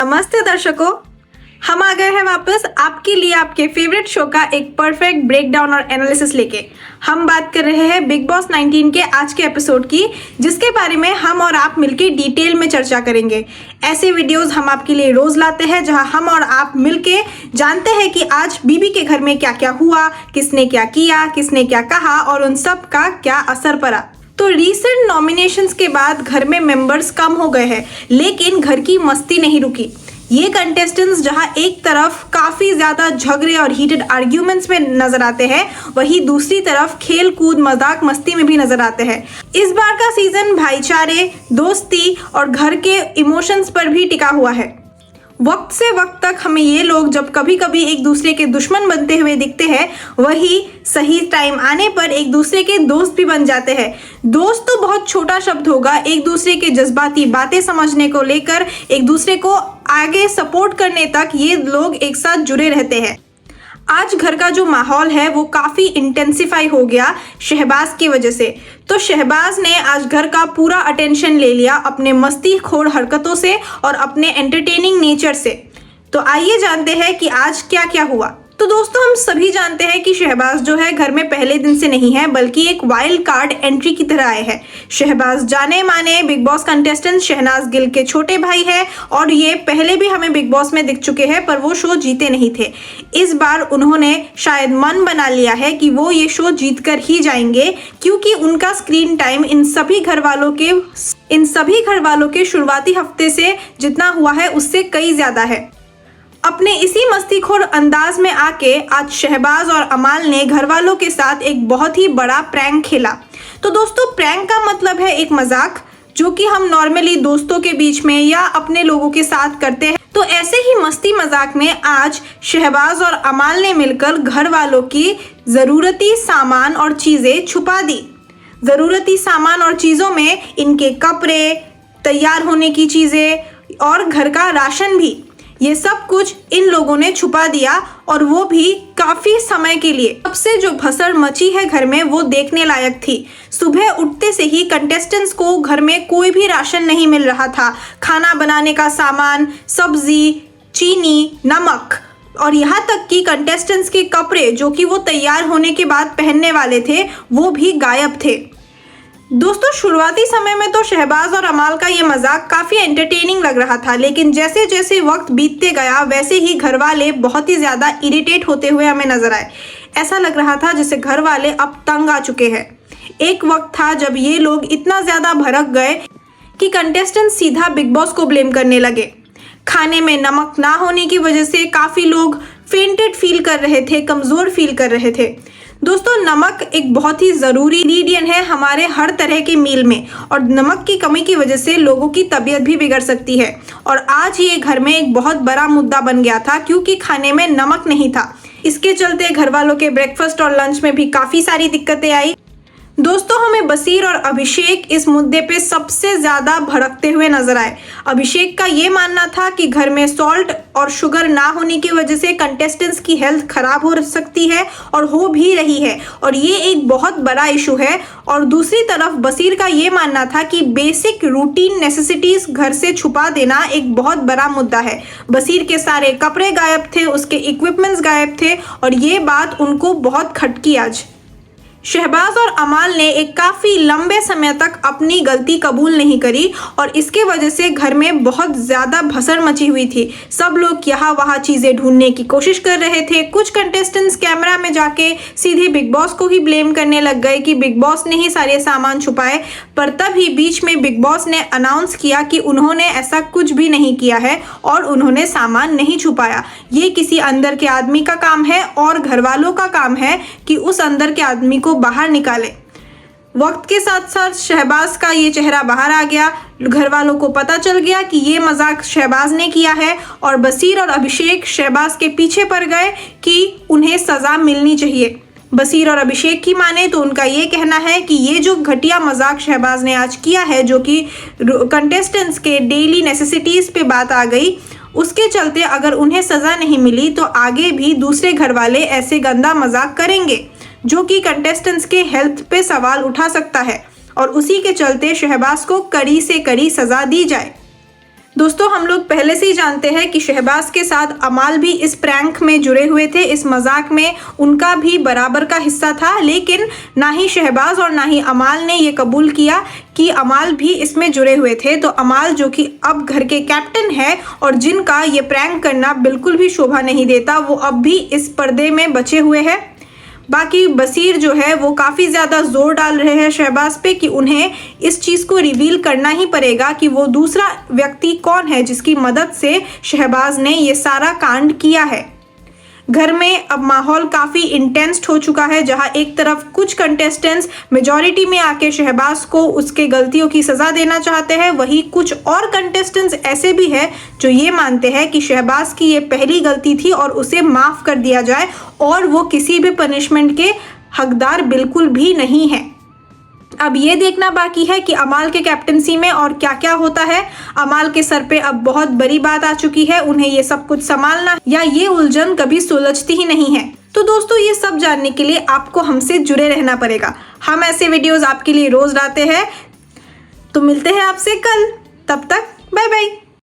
नमस्ते दर्शकों, हम आ गए हैं वापस आपके लिए आपके फेवरेट शो का एक परफेक्ट ब्रेकडाउन और एनालिसिस लेके। हम बात कर रहे हैं बिग बॉस 19 के आज के एपिसोड की, जिसके बारे में हम और आप मिलके डिटेल में चर्चा करेंगे। ऐसे वीडियोस हम आपके लिए रोज लाते हैं जहां हम और आप मिलके जानते हैं कि आज बीबी के घर में क्या क्या हुआ, किसने क्या किया, किसने क्या कहा और उन सब का क्या असर पड़ा। तो रीसेंट नॉमिनेशंस के बाद घर में मेंबर्स कम हो गए हैं, लेकिन घर की मस्ती नहीं रुकी। ये कंटेस्टेंट्स जहां एक तरफ काफी ज्यादा झगड़े और हीटेड आर्ग्यूमेंट्स में नजर आते हैं, वहीं दूसरी तरफ खेल कूद मजाक मस्ती में भी नजर आते हैं। इस बार का सीजन भाईचारे, दोस्ती और घर के इमोशंस पर भी टिका हुआ है। वक्त से वक्त तक हमें ये लोग जब कभी कभी एक दूसरे के दुश्मन बनते हुए दिखते हैं, वही सही टाइम आने पर एक दूसरे के दोस्त भी बन जाते हैं। दोस्त तो बहुत छोटा शब्द होगा, एक दूसरे के जज्बाती बातें समझने को लेकर एक दूसरे को आगे सपोर्ट करने तक ये लोग एक साथ जुड़े रहते हैं। आज घर का जो माहौल है वो काफ़ी इंटेंसिफाई हो गया शहबाज की वजह से। तो शहबाज ने आज घर का पूरा अटेंशन ले लिया अपने मस्तीखोर हरकतों से और अपने एंटरटेनिंग नेचर से। तो आइए जानते हैं कि आज क्या क्या हुआ। तो दोस्तों, हम सभी जानते हैं कि शहबाज जो है घर में पहले दिन से नहीं है, बल्कि एक वाइल्ड कार्ड एंट्री की तरह आए हैं। शहबाज जाने माने Bigg Boss contestant Shehnaaz Gill के छोटे भाई है और ये पहले भी हमें बिग बॉस में दिख चुके हैं, पर वो शो जीते नहीं थे। इस बार उन्होंने शायद मन बना लिया है कि वो ये शो जीत कर ही जाएंगे, क्योंकि उनका स्क्रीन टाइम इन सभी घर वालों के शुरुआती हफ्ते से जितना हुआ है उससे कई ज्यादा है। अपने इसी मस्तीखोर अंदाज में आके आज शहबाज और अमाल ने घर वालों के साथ एक बहुत ही बड़ा प्रैंक खेला। तो दोस्तों, प्रैंक का मतलब है एक मजाक जो कि हम नॉर्मली दोस्तों के बीच में या अपने लोगों के साथ करते हैं। तो ऐसे ही मस्ती मजाक में आज शहबाज और अमाल ने मिलकर घर वालों की ज़रूरती सामान और चीज़ें छुपा दी। ज़रूरती सामान और चीज़ों में इनके कपड़े, तैयार होने की चीज़ें और घर का राशन भी, ये सब कुछ इन लोगों ने छुपा दिया, और वो भी काफी समय के लिए। सबसे जो भसड़ मची है घर में वो देखने लायक थी। सुबह उठते से ही कंटेस्टेंट्स को घर में कोई भी राशन नहीं मिल रहा था। खाना बनाने का सामान, सब्जी, चीनी, नमक और यहाँ तक कि कंटेस्टेंट्स के कपड़े जो कि वो तैयार होने के बाद पहनने वाले थे, वो भी गायब थे। दोस्तों, शुरुआती समय में तो शहबाज और अमाल का ये मजाक काफ़ी एंटरटेनिंग लग रहा था, लेकिन जैसे जैसे वक्त बीतते गया वैसे ही घर वाले बहुत ही ज़्यादा इरिटेट होते हुए हमें नजर आए। ऐसा लग रहा था जैसे घर वाले अब तंग आ चुके हैं। एक वक्त था जब ये लोग इतना ज़्यादा भड़क गए कि कंटेस्टेंट सीधा बिग बॉस को ब्लेम करने लगे। खाने में नमक ना होने की वजह से काफ़ी लोग फेंटेड फील कर रहे थे, कमज़ोर फील कर रहे थे। दोस्तों, नमक एक बहुत ही ज़रूरी इंग्रेडिएंट है हमारे हर तरह के मील में, और नमक की कमी की वजह से लोगों की तबीयत भी बिगड़ सकती है। और आज ये घर में एक बहुत बड़ा मुद्दा बन गया था, क्योंकि खाने में नमक नहीं था। इसके चलते घर वालों के ब्रेकफास्ट और लंच में भी काफ़ी सारी दिक्कतें आई। दोस्तों, हमें बसीर और अभिषेक इस मुद्दे पे सबसे ज़्यादा भड़कते हुए नजर आए। अभिषेक का ये मानना था कि घर में सॉल्ट और शुगर ना होने की वजह से कंटेस्टेंट्स की हेल्थ खराब हो सकती है, और हो भी रही है, और ये एक बहुत बड़ा इशू है। और दूसरी तरफ बसीर का ये मानना था कि बेसिक रूटीन नेसेसिटीज़ घर से छुपा देना एक बहुत बड़ा मुद्दा है। बसीर के सारे कपड़े गायब थे, उसके इक्विपमेंट्स गायब थे, और ये बात उनको बहुत खटकी आज। शहबाज और अमाल ने एक काफ़ी लंबे समय तक अपनी गलती कबूल नहीं करी, और इसके वजह से घर में बहुत ज़्यादा भसड़ मची हुई थी। सब लोग यहाँ वहाँ चीज़ें ढूंढने की कोशिश कर रहे थे। कुछ कंटेस्टेंट्स कैमरा में जाके सीधे बिग बॉस को ही ब्लेम करने लग गए कि बिग बॉस ने ही सारे सामान छुपाए। पर तभी बीच में बिग बॉस ने अनाउंस किया कि उन्होंने ऐसा कुछ भी नहीं किया है और उन्होंने सामान नहीं छुपाया। ये किसी अंदर के आदमी का काम है, और घर वालों का काम है कि उस अंदर के आदमी को बाहर निकाले। वक्त के साथ साथ शहबाज का ये चेहरा बाहर आ गया। घर वालों को पता चल गया कि ये मजाक शहबाज ने किया है, और बसीर और अभिषेक शहबाज के पीछे पड़ गए कि उन्हें सजा मिलनी चाहिए। बसीर और अभिषेक की माने तो उनका ये कहना है कि ये जो घटिया मजाक शहबाज ने आज किया है, जो कि कंटेस्टेंट्स के डेली नेसेसिटीज़ पे बात आ गई, उसके चलते अगर उन्हें सज़ा नहीं मिली तो आगे भी दूसरे घर वाले ऐसे गंदा मजाक करेंगे, जो कि कंटेस्टेंट्स के हेल्थ पे सवाल उठा सकता है, और उसी के चलते शहबाज को कड़ी से कड़ी सज़ा दी जाए। दोस्तों हम लोग पहले से ही जानते हैं कि शहबाज के साथ अमाल भी इस प्रैंक में जुड़े हुए थे, इस मजाक में उनका भी बराबर का हिस्सा था। लेकिन ना ही शहबाज और ना ही अमाल ने ये कबूल किया कि अमाल भी इसमें जुड़े हुए थे। तो अमाल जो कि अब घर के कैप्टन है और जिनका ये प्रैंक करना बिल्कुल भी शोभा नहीं देता, वो अब भी इस पर्दे में बचे हुए हैं। बाकी बसीर जो है वो काफ़ी ज़्यादा जोर डाल रहे हैं शहबाज पे कि उन्हें इस चीज़ को रिवील करना ही पड़ेगा कि वो दूसरा व्यक्ति कौन है जिसकी मदद से शहबाज ने ये सारा कांड किया है। घर में अब माहौल काफ़ी इंटेंस हो चुका है, जहां एक तरफ कुछ कंटेस्टेंट्स मेजॉरिटी में आके शहबाज को उसके गलतियों की सज़ा देना चाहते हैं, वहीं कुछ और कंटेस्टेंट्स ऐसे भी हैं जो ये मानते हैं कि शहबाज की ये पहली गलती थी और उसे माफ़ कर दिया जाए और वो किसी भी पनिशमेंट के हकदार बिल्कुल भी नहीं है। अब ये देखना बाकी है कि अमाल के कैप्टनसी में और क्या क्या होता है। अमाल के सर पे अब बहुत बड़ी बात आ चुकी है, उन्हें ये सब कुछ संभालना या ये उलझन कभी सुलझती ही नहीं है। तो दोस्तों ये सब जानने के लिए आपको हमसे जुड़े रहना पड़ेगा। हम ऐसे वीडियोस आपके लिए रोज लाते हैं। तो मिलते हैं आपसे कल, तब तक बाय बाय।